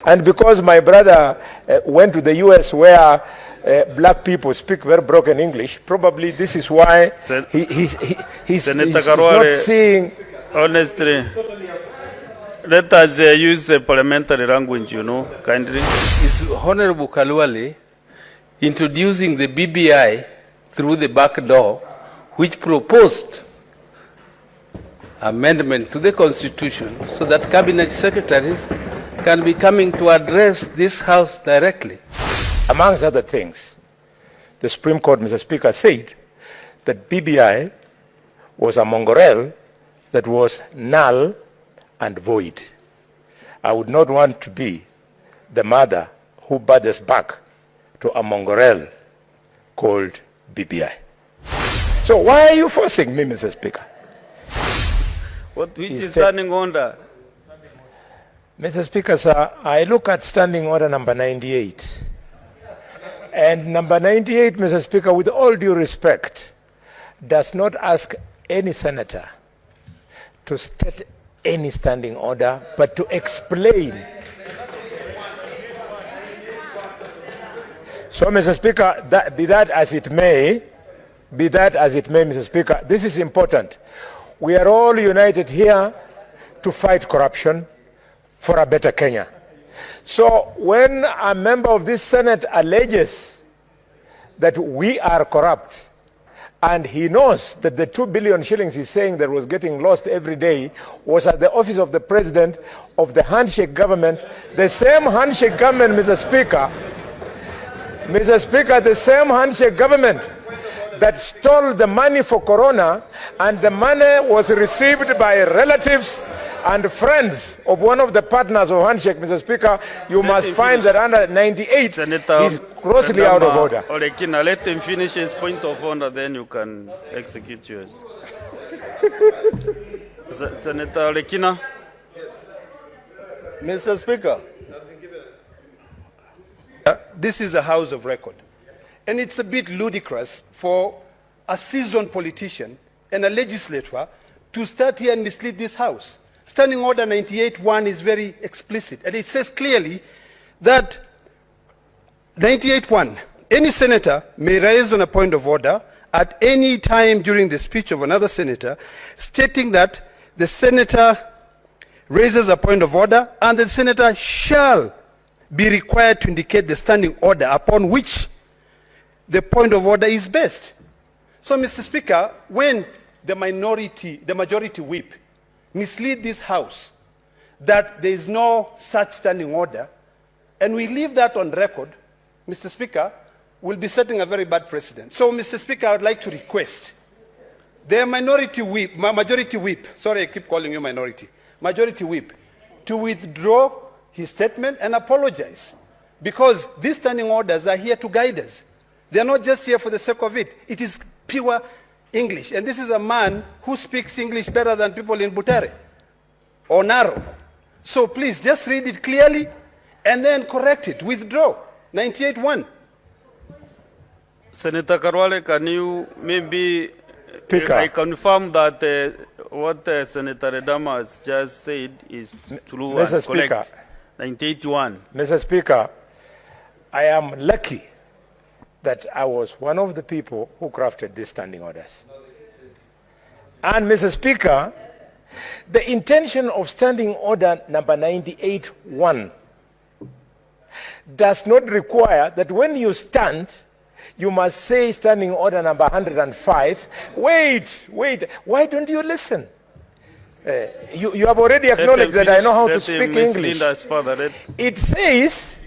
And because my brother went to the US where black people speak very broken English, probably this is why he's not seeing. Honestly, let us use parliamentary language, kindly. Is Honorable Khalwale introducing the BBI through the back door, which proposed amendment to the Constitution so that cabinet secretaries can be coming to address this House directly. Amongst other things, the Supreme Court, Mr. Speaker, said that BBI was a mongrel that was null and void. I would not want to be the mother who brought us back to a mongrel called BBI. So why are you forcing me, Mr. Speaker? Which is standing order? Mr. Speaker, sir, I look at standing order number 98. And number 98, Mr. Speaker, with all due respect, does not ask any senator to state any standing order, but to explain. So, Mr. Speaker, be that as it may, Mr. Speaker, this is important. We are all united here to fight corruption for a better Kenya. So when a member of this Senate alleges that we are corrupt, and he knows that the 2 billion shillings he's saying that was getting lost every day was at the office of the president of the handshake government, the same handshake government, Mr. Speaker, the same handshake government that stole the money for Corona, and the money was received by relatives and friends of one of the partners of handshake, Mr. Speaker, you must find that under 98, he's grossly out of order. Olekina, let him finish his point of order, then you can execute yours. Senator Olekina. Yes. Mr. Speaker, this is a house of record. And it's a bit ludicrous for a seasoned politician and a legislator to start here and mislead this house. Standing Order 98.1 is very explicit, and it says clearly that 98.1, any senator may raise on a point of order at any time during the speech of another senator, stating that the senator raises a point of order and the senator shall be required to indicate the standing order upon which the point of order is based. So, Mr. Speaker, when the majority whip mislead this house that there is no such standing order, and we leave that on record, Mr. Speaker, we'll be setting a very bad precedent. So, Mr. Speaker, I would like to request the majority whip, sorry, I keep calling you minority, majority whip, to withdraw his statement and apologize, because these standing orders are here to guide us. They are not just here for the sake of it. It is pure English. And this is a man who speaks English better than people in Butere or Narok. So please, just read it clearly and then correct it. Withdraw. 98.1. Senator Khalwale, can you maybe I confirm that what Senator Ledama has just said is true Mr. and Speaker, correct? 98.1. Mr. Speaker, I am lucky that I was one of the people who crafted these standing orders. And Mr. Speaker, the intention of standing order number 98.1 does not require that when you stand, you must say standing order number 105. Wait, why don't you listen? You have already acknowledged that I know how to speak English. It says,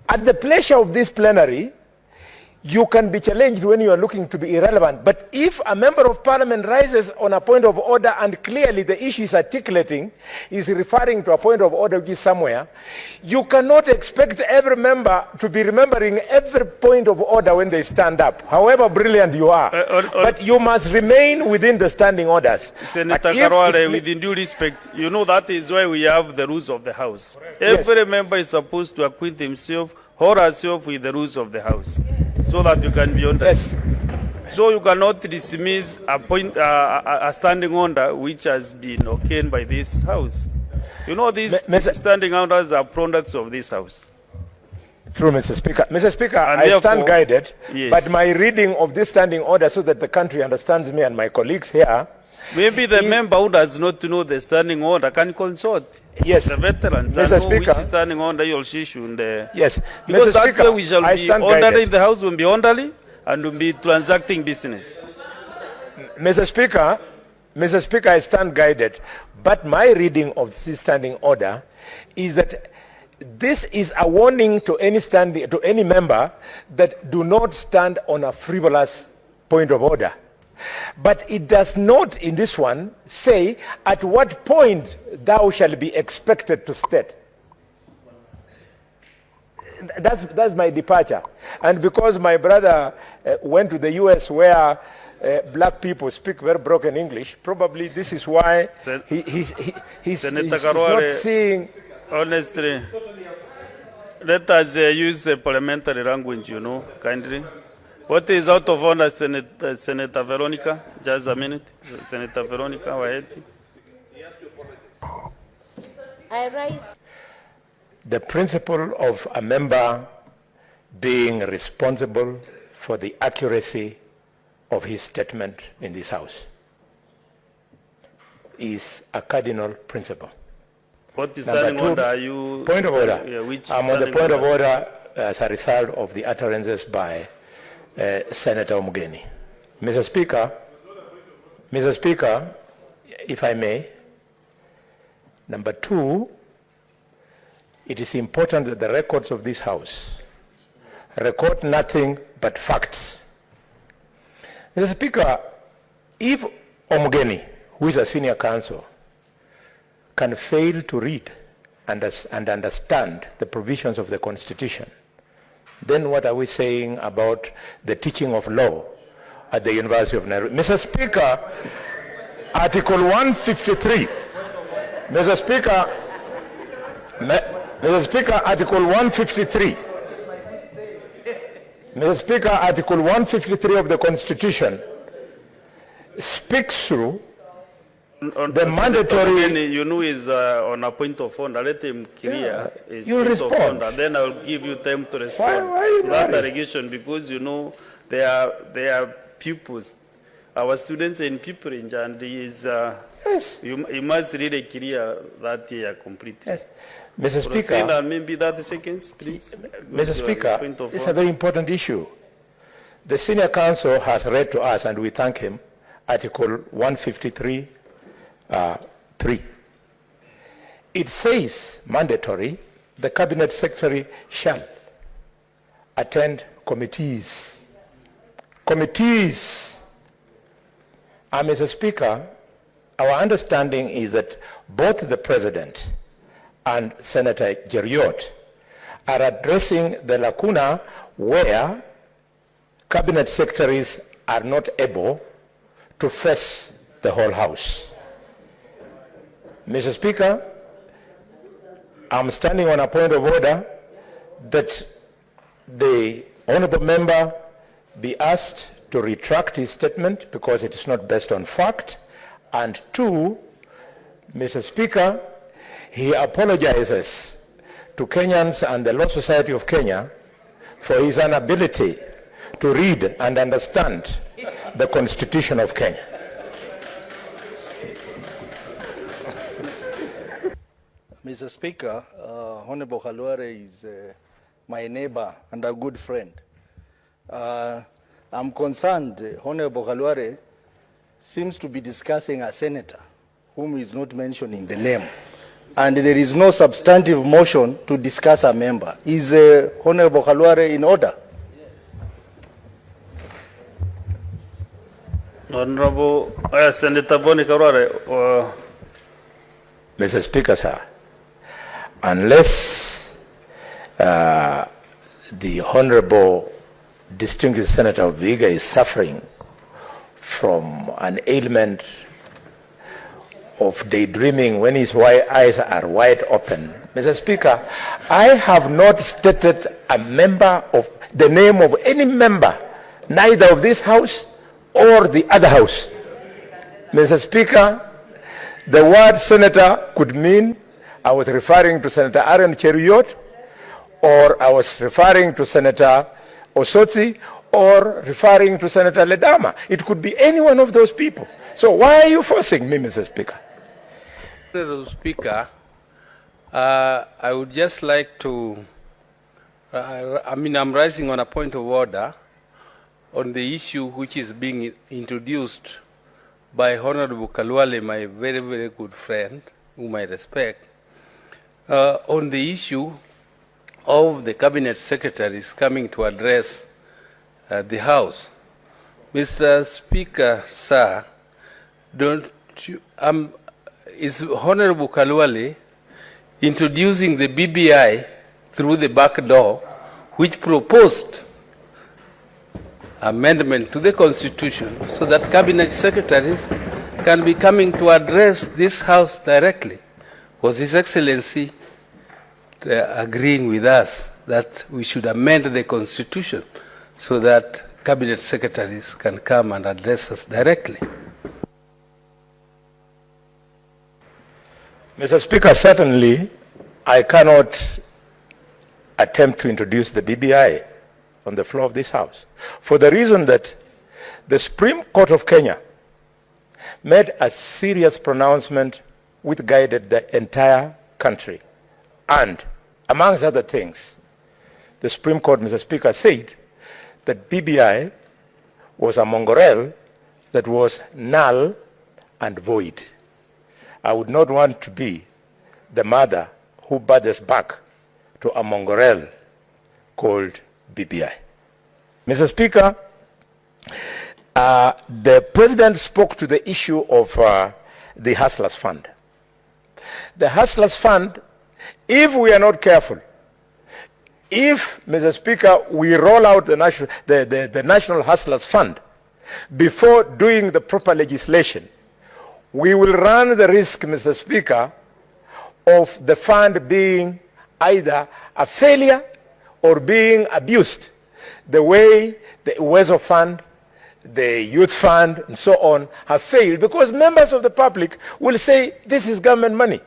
at the pleasure of this plenary, you can be challenged when you are looking to be irrelevant. But if a member of parliament rises on a point of order and clearly the issue is articulating, is referring to a point of order which is somewhere, you cannot expect every member to be remembering every point of order when they stand up, however brilliant you are. But you must remain within the standing orders. Senator Khalwale, with due respect, you know that is why we have the rules of the House. Every member is supposed to acquaint himself or herself with the rules of the House, so that you can be honest. Yes. So you cannot dismiss a standing order which has been okayed by this House. You know, these Mr. standing orders are products of this house. True, Mr. Speaker. Mr. Speaker, And I stand therefore- guided, Yes. but my reading of this standing order so that the country understands me and my colleagues here. Maybe the member who does not know the standing order can consult Yes. the veterans Mr. and know Speaker. which standing order you'll issue. Yes. Because Mr. that Speaker, way we shall I be stand orderly, guided. the house will be orderly and will be transacting business. Mr. Speaker, I stand guided, but my reading of this standing order is that this is a warning to any member that do not stand on a frivolous point of order. But it does not, in this one, say at what point thou shalt be expected to state. That's my departure. And because my brother went to the US where black people speak very broken English, probably this is why he's Senator not Khalwale, seeing. Honestly, let us use parliamentary language, kindly. What is out of order, Senator Veronica? Just a minute. Senator Veronica, Waeti. I rise. The principle of a member being responsible for the accuracy of his statement in this House is a cardinal principle. What is Number standing two, order are you? Point of order. Yeah, which I'm on the standing point of order as a result of the utterances by Senator Omugeni. Mr. Speaker, if I may, number two, it is important that the records of this House record nothing but facts. Mr. Speaker, if Omugeni, who is a senior counsel, can fail to read and understand the provisions of the Constitution, then what are we saying about the teaching of law at the University of Nairobi? Mr. Speaker, Article 153. Mr. Speaker, Article 153. Mr. Speaker, Article 153 of the Constitution speaks through the mandatory. Is on a point of order. Let him clear his you point respond. of order. Then I'll give you time to respond Why you to that worried? allegation, because they are pupils, our students in pupilage, and Yes. he must really clear that here completely. Yes. Mr. Proceed, Speaker, and maybe 30 seconds, please. Mr. Speaker, Point of it's a order. very important issue. The senior counsel has read to us, and we thank him, Article 153, 3. It says, mandatory, the Cabinet Secretary shall attend committees. Committees. And Mr. Speaker, our understanding is that both the President and Senator Jeriot are addressing the lacuna where cabinet secretaries are not able to face the whole House. Mr. Speaker, I'm standing on a point of order that the honorable member be asked to retract his statement because it is not based on fact. And two, Mr. Speaker, he apologizes to Kenyans and the Law Society of Kenya for his inability to read and understand the Constitution of Kenya. Mr. Speaker, Hon Khalwale is my neighbor and a good friend. I'm concerned Hon Khalwale seems to be discussing a senator whom is not mentioning the name. And there is no substantive motion to discuss a member. Is Hon Khalwale in order? Honorable Senator Boni Khalwale. Mr. Speaker, sir, unless the Honorable Distinguished Senator Viga is suffering from an ailment of daydreaming when his eyes are wide open. Mr. Speaker, I have not stated a member of the name of any member, neither of this House or the other House. Mr. Speaker, the word senator could mean I was referring to Senator Aaron Cheruyot, or I was referring to Senator Osotsi, or referring to Senator Ledama. It could be any one of those people. So why are you forcing me, Mr. Speaker? Mr. Speaker, I would just like to, I'm rising on a point of order on the issue which is being introduced by Honorable Khalwale, my very, very good friend, whom I respect, on the issue of the cabinet secretaries coming to address the House. Mr. Speaker, sir, is Honorable Khalwale introducing the BBI through the back door, which proposed amendment to the Constitution so that cabinet secretaries can be coming to address this House directly? Was His Excellency agreeing with us that we should amend the Constitution so that cabinet secretaries can come and address us directly? Mr. Speaker, certainly I cannot attempt to introduce the BBI on the floor of this House, for the reason that the Supreme Court of Kenya made a serious pronouncement which guided the entire country. And amongst other things, the Supreme Court, Mr. Speaker, said that BBI was a mongrel that was null and void. I would not want to be the mother who births back to a mongrel called BBI. Mr. Speaker, the President spoke to the issue of the Hustlers Fund. The Hustlers Fund, if we are not careful, if, Mr. Speaker, we roll out the National Hustlers Fund before doing the proper legislation, we will run the risk, Mr. Speaker, of the fund being either a failure or being abused, the way the Uwezo Fund, the Youth Fund, and so on have failed, because members of the public will say, this is government money.